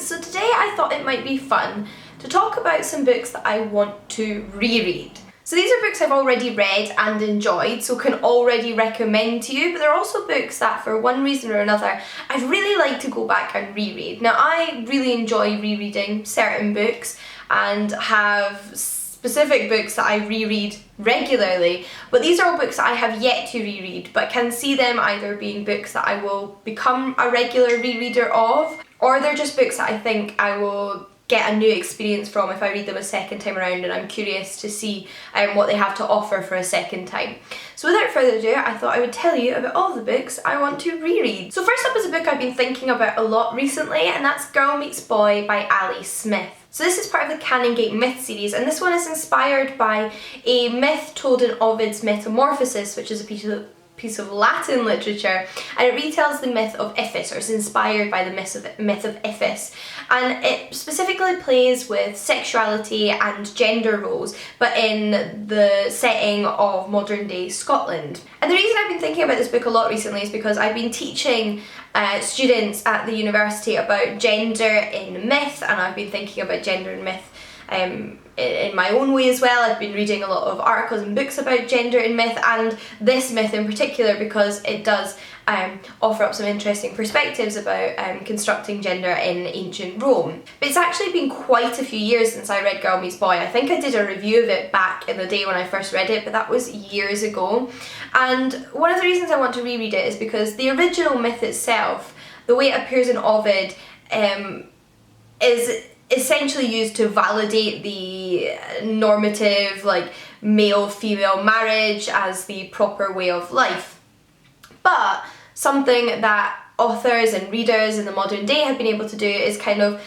So today I thought it might be fun to talk about some books that I want to reread. So these are books I've already read and enjoyed, so can already recommend to you, but they're also books that for one reason or another I'd really like to go back and reread. Now I really enjoy rereading certain books and have specific books that I reread regularly, but these are all books that I have yet to reread, but can see them either being books that I will become a regular rereader of, or they're just books that I think I will get a new experience from if I read them a second time around and I'm curious to see what they have to offer for a second time. So without further ado, I thought I would tell you about all the books I want to reread. So first up is a book I've been thinking about a lot recently, and that's Girl Meets Boy by Ali Smith. So this is part of the Canongate Myth series, and this one is inspired by a myth told in Ovid's Metamorphoses, which is a piece of Latin literature, and it retells the myth of Iphis, or is inspired by the myth of Iphis, and it specifically plays with sexuality and gender roles, but in the setting of modern day Scotland. And the reason I've been thinking about this book a lot recently is because I've been teaching students at the university about gender in myth, and I've been thinking about gender in myth in my own way as well. I've been reading a lot of articles and books about gender in myth, and this myth in particular, because it does offer up some interesting perspectives about constructing gender in ancient Rome. But it's actually been quite a few years since I read Girl Meets Boy. I think I did a review of it back in the day when I first read it, but that was years ago. And one of the reasons I want to reread it is because the original myth itself, the way it appears in Ovid, is essentially used to validate the normative, like, male-female marriage as the proper way of life. But something that authors and readers in the modern day have been able to do is kind of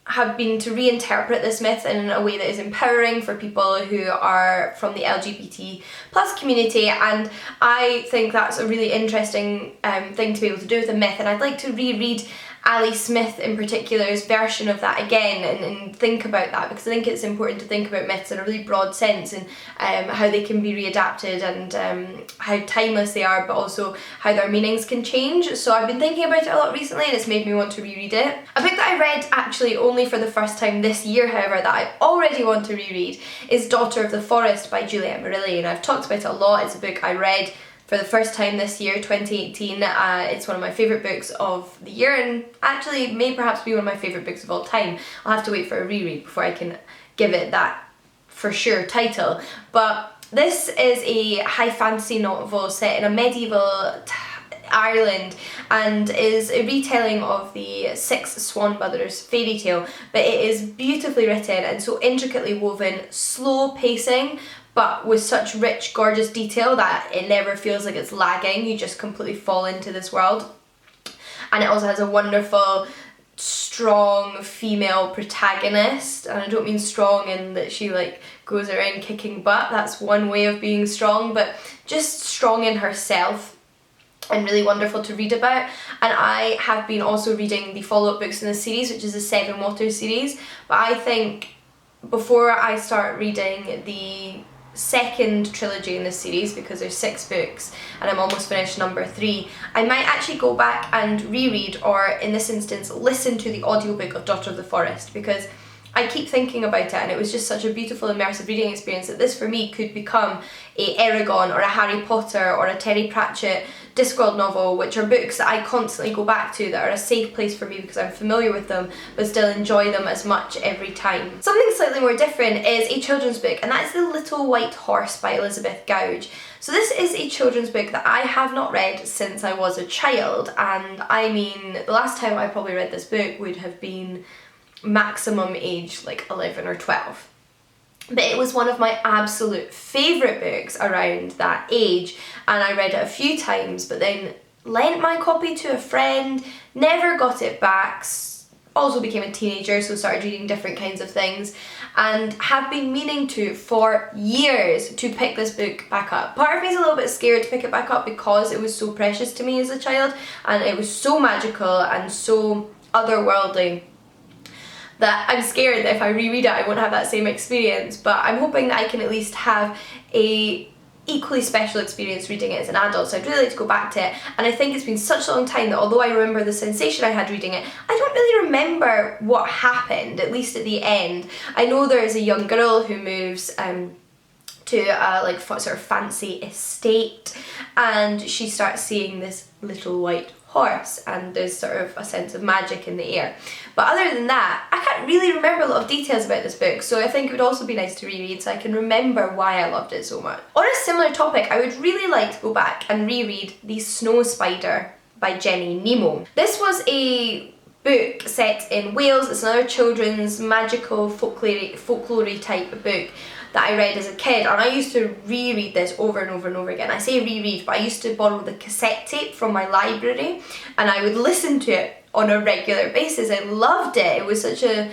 have been to reinterpret this myth in a way that is empowering for people who are from the LGBT plus community, and I think that's a really interesting thing to be able to do with a myth, and I'd like to reread Ali Smith in particular's version of that again and think about that, because I think it's important to think about myths in a really broad sense, and how they can be readapted, and how timeless they are, but also how their meanings can change. So I've been thinking about it a lot recently, and it's made me want to reread it. A book that I read actually only for the first time this year, however, that I already want to reread is Daughter of the Forest by Juliet Marilli, and I've talked about it a lot. It's a book I read for the first time this year, 2018. It's one of my favourite books of the year, and actually may perhaps be one of my favourite books of all time. I'll have to wait for a reread before I can give it that for sure title. But this is a high fantasy novel set in a medieval Ireland, and is a retelling of the Six Swan Brothers fairy tale, but it is beautifully written and so intricately woven, slow pacing, but with such rich, gorgeous detail that it never feels like it's lagging. You just completely fall into this world. And it also has a wonderful, strong female protagonist, and I don't mean strong in that she like goes around kicking butt, that's one way of being strong, but just strong in herself, and really wonderful to read about. And I have been also reading the follow-up books in the series, which is the Seven Waters series, but I think before I start reading the second trilogy in this series, because there's 6 books and I'm almost finished number 3, I might actually go back and reread, or in this instance listen to the audiobook of Daughter of the Forest, because I keep thinking about it, and it was just such a beautiful immersive reading experience that this for me could become a Eragon or a Harry Potter or a Terry Pratchett Discworld novel, which are books that I constantly go back to, that are a safe place for me because I'm familiar with them but still enjoy them as much every time. Something slightly more different is a children's book, and that is The Little White Horse by Elizabeth Gouge. So this is a children's book that I have not read since I was a child, and I mean the last time I probably read this book would have been maximum age like 11 or 12. But it was one of my absolute favourite books around that age, and I read it a few times, but then lent my copy to a friend, never got it back, also became a teenager, so started reading different kinds of things, and have been meaning to for years to pick this book back up. Part of me is a little bit scared to pick it back up because it was so precious to me as a child, and it was so magical and so otherworldly, that I'm scared that if I reread it I won't have that same experience. But I'm hoping that I can at least have a equally special experience reading it as an adult, so I'd really like to go back to it. And I think it's been such a long time that although I remember the sensation I had reading it, I don't really remember what happened, at least at the end. I know there is a young girl who moves to a like sort of fancy estate, and she starts seeing this little white horse, and there's sort of a sense of magic in the air. But other than that, I can't really remember a lot of details about this book, so I think it would also be nice to reread so I can remember why I loved it so much. On a similar topic, I would really like to go back and reread The Snow Spider by Jenny Nemo. This was a book set in Wales. It's another children's magical folklore type book that I read as a kid, and I used to reread this over and over and over again. I say reread, but I used to borrow the cassette tape from my library and I would listen to it on a regular basis. I loved it. It was such a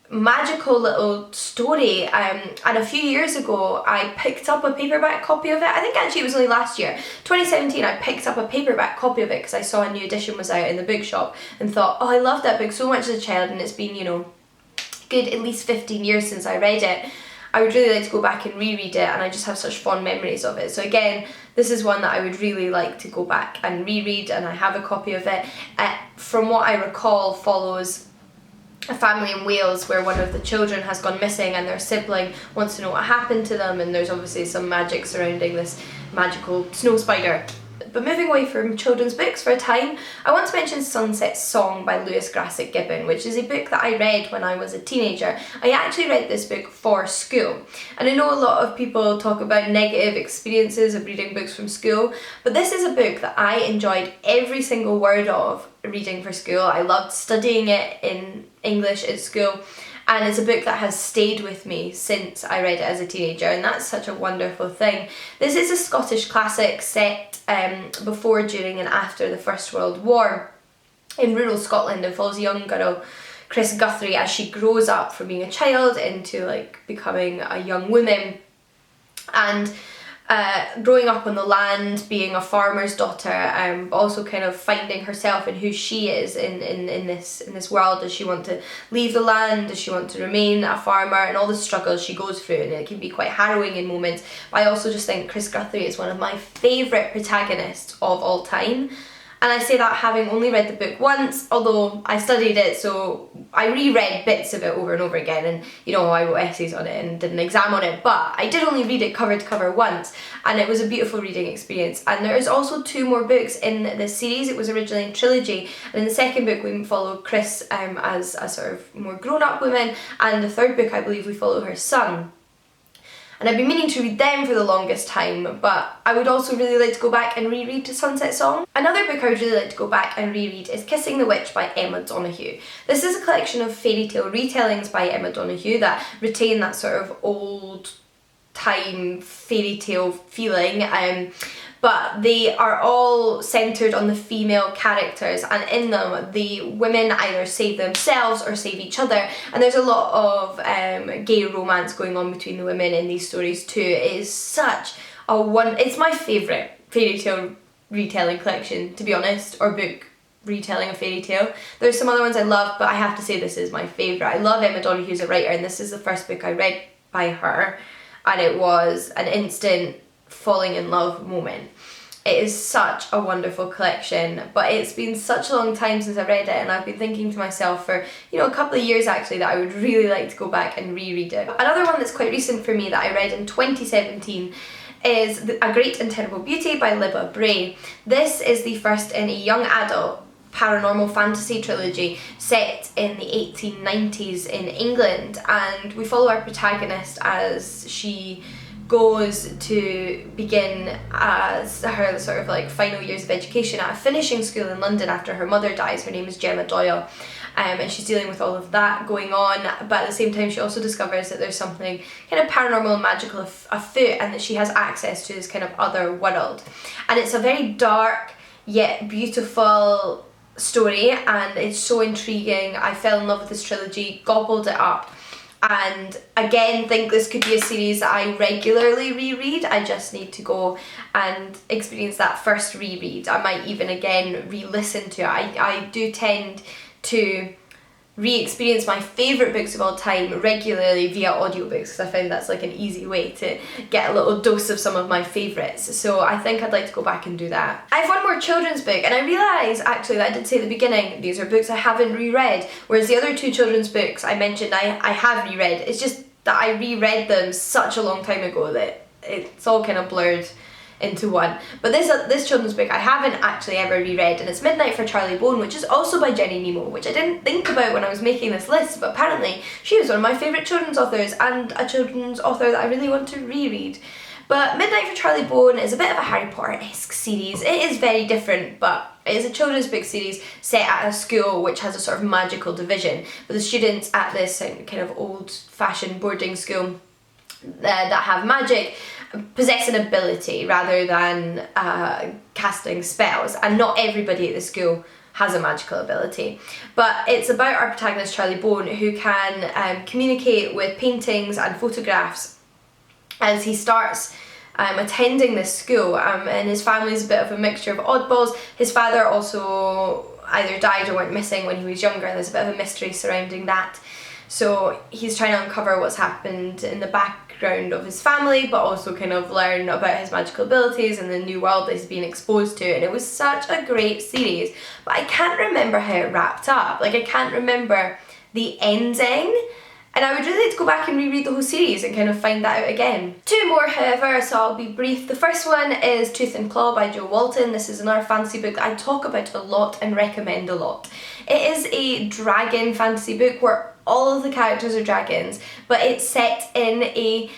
magical little story, and a few years ago I picked up a paperback copy of it. I think actually it was only last year, 2017, I picked up a paperback copy of it because I saw a new edition was out in the bookshop and thought, oh, I loved that book so much as a child, and it's been, you know, good at least 15 years since I read it. I would really like to go back and reread it, and I just have such fond memories of it. So again, this is one that I would really like to go back and reread, and I have a copy of it. From what I recall, follows a family in Wales where one of the children has gone missing and their sibling wants to know what happened to them, and there's obviously some magic surrounding this magical snow spider. But moving away from children's books for a time, I want to mention Sunset Song by Lewis Grassic Gibbon, which is a book that I read when I was a teenager. I actually read this book for school, and I know a lot of people talk about negative experiences of reading books from school, but this is a book that I enjoyed every single word of reading for school. I loved studying it in English at school, and it's a book that has stayed with me since I read it as a teenager, and that's such a wonderful thing. This is a Scottish classic set before, during and after the First World War in rural Scotland, and follows a young girl, Chris Guthrie, as she grows up from being a child into like becoming a young woman, and growing up on the land, being a farmer's daughter, but also kind of finding herself and who she is in this world. Does she want to leave the land? Does she want to remain a farmer? And all the struggles she goes through, and it can be quite harrowing in moments. But I also just think Chris Guthrie is one of my favourite protagonists of all time. And I say that having only read the book once, although I studied it, so I reread bits of it over and over again, and you know, I wrote essays on it and did an exam on it, but I did only read it cover to cover once, and it was a beautiful reading experience. And there's also 2 more books in this series. It was originally a trilogy, and in the second book we follow Chris as a sort of more grown-up woman, and the third book I believe we follow her son. And I've been meaning to read them for the longest time, but I would also really like to go back and reread Sunset Song. Another book I would really like to go back and reread is Kissing the Witch by Emma Donoghue. This is a collection of fairy tale retellings by Emma Donoghue that retain that sort of old time fairy tale feeling, but they are all centred on the female characters, and in them the women either save themselves or save each other, and there's a lot of gay romance going on between the women in these stories too. It is such a it's my favourite fairy tale retelling collection, to be honest, or book retelling a fairy tale. There's some other ones I love, but I have to say this is my favourite. I love Emma Donoghue as a writer, and this is the first book I read by her, and it was an instant falling in love moment. It is such a wonderful collection, but it's been such a long time since I read it, and I've been thinking to myself for, you know, a couple of years actually that I would really like to go back and reread it. Another one that's quite recent for me that I read in 2017 is A Great and Terrible Beauty by Libba Bray. This is the first in a young adult paranormal fantasy trilogy set in the 1890s in England, and we follow our protagonist as she goes to begin as her sort of like final years of education at a finishing school in London after her mother dies. Her name is Gemma Doyle, and she's dealing with all of that going on, but at the same time she also discovers that there's something kind of paranormal and magical afoot, and that she has access to this kind of other world. And it's a very dark yet beautiful story, and it's so intriguing. I fell in love with this trilogy, gobbled it up, and again think this could be a series that I regularly reread. I just need to go and experience that first reread. I might even again re-listen to it. I do tend to re-experience my favourite books of all time regularly via audiobooks, because I found that's like an easy way to get a little dose of some of my favourites. So I think I'd like to go back and do that. I have one more children's book, and I realise actually that I did say at the beginning, these are books I haven't reread, whereas the other 2 children's books I mentioned I have reread. It's just that I reread them such a long time ago that it's all kind of blurred into one. But this children's book I haven't actually ever reread, and it's Midnight for Charlie Bone, which is also by Jenny Nemo, which I didn't think about when I was making this list, but apparently she is one of my favourite children's authors and a children's author that I really want to reread. But Midnight for Charlie Bone is a bit of a Harry Potter-esque series. It is very different, but it is a children's book series set at a school which has a sort of magical division, but the students at this kind of old-fashioned boarding school that have magic possess an ability rather than casting spells, and not everybody at the school has a magical ability. But it's about our protagonist Charlie Bone, who can communicate with paintings and photographs as he starts attending this school, and his family is a bit of a mixture of oddballs. His father also either died or went missing when he was younger, and there's a bit of a mystery surrounding that. So he's trying to uncover what's happened in the background of his family, but also kind of learn about his magical abilities and the new world that he's been exposed to. And it was such a great series, but I can't remember how it wrapped up. Like, I can't remember the ending, and I would really like to go back and reread the whole series and kind of find that out again. 2 more, however, so I'll be brief. The first one is Tooth and Claw by Jo Walton. This is another fantasy book that I talk about a lot and recommend a lot. It is a dragon fantasy book where all of the characters are dragons, but it's set in a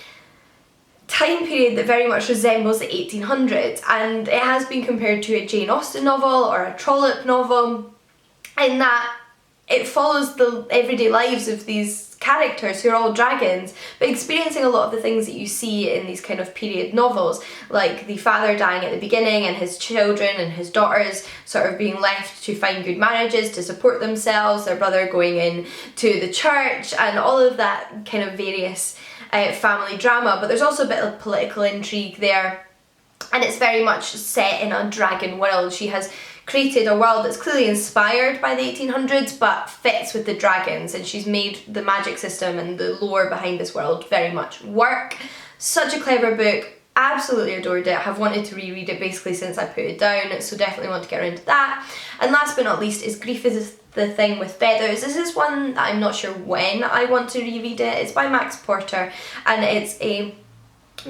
time period that very much resembles the 1800s, and it has been compared to a Jane Austen novel or a Trollope novel, in that it follows the everyday lives of these characters who are all dragons, but experiencing a lot of the things that you see in these kind of period novels, like the father dying at the beginning and his children and his daughters sort of being left to find good marriages to support themselves, their brother going in to the church, and all of that kind of various family drama. But there's also a bit of political intrigue there, and it's very much set in a dragon world. She has created a world that's clearly inspired by the 1800s but fits with the dragons, and she's made the magic system and the lore behind this world very much work. Such a clever book, absolutely adored it, have wanted to reread it basically since I put it down, so definitely want to get around to that. And last but not least is Grief is the Thing with Feathers. This is one that I'm not sure when I want to reread it. It's by Max Porter, and it's a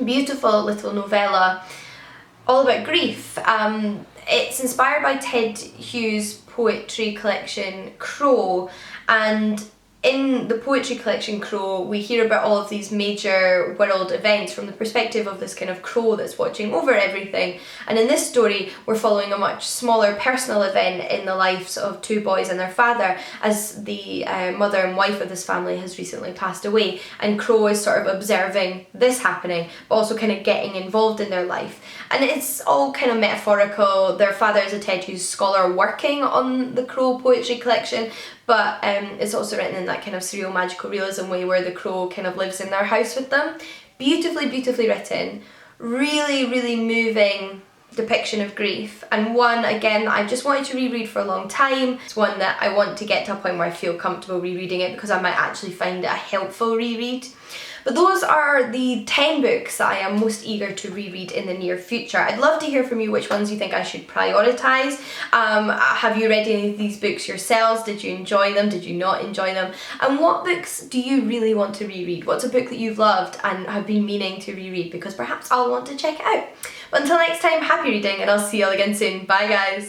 beautiful little novella all about grief. It's inspired by Ted Hughes' poetry collection Crow, and in the poetry collection Crow we hear about all of these major world events from the perspective of this kind of crow that's watching over everything. And in this story we're following a much smaller personal event in the lives of 2 boys and their father, as the mother and wife of this family has recently passed away, and Crow is sort of observing this happening but also kind of getting involved in their life. And it's all kind of metaphorical. Their father is a Ted Hughes scholar working on the Crow poetry collection, but it's also written in that kind of surreal magical realism way where the crow kind of lives in their house with them. Beautifully, beautifully written. Really, really moving depiction of grief, and one again that I've just wanted to reread for a long time. It's one that I want to get to a point where I feel comfortable rereading it because I might actually find it a helpful reread. But those are the 10 books that I am most eager to reread in the near future. I'd love to hear from you which ones you think I should prioritise. Have you read any of these books yourselves? Did you enjoy them? Did you not enjoy them? And what books do you really want to reread? What's a book that you've loved and have been meaning to reread? Because perhaps I'll want to check it out. But until next time, happy reading, and I'll see you all again soon. Bye guys!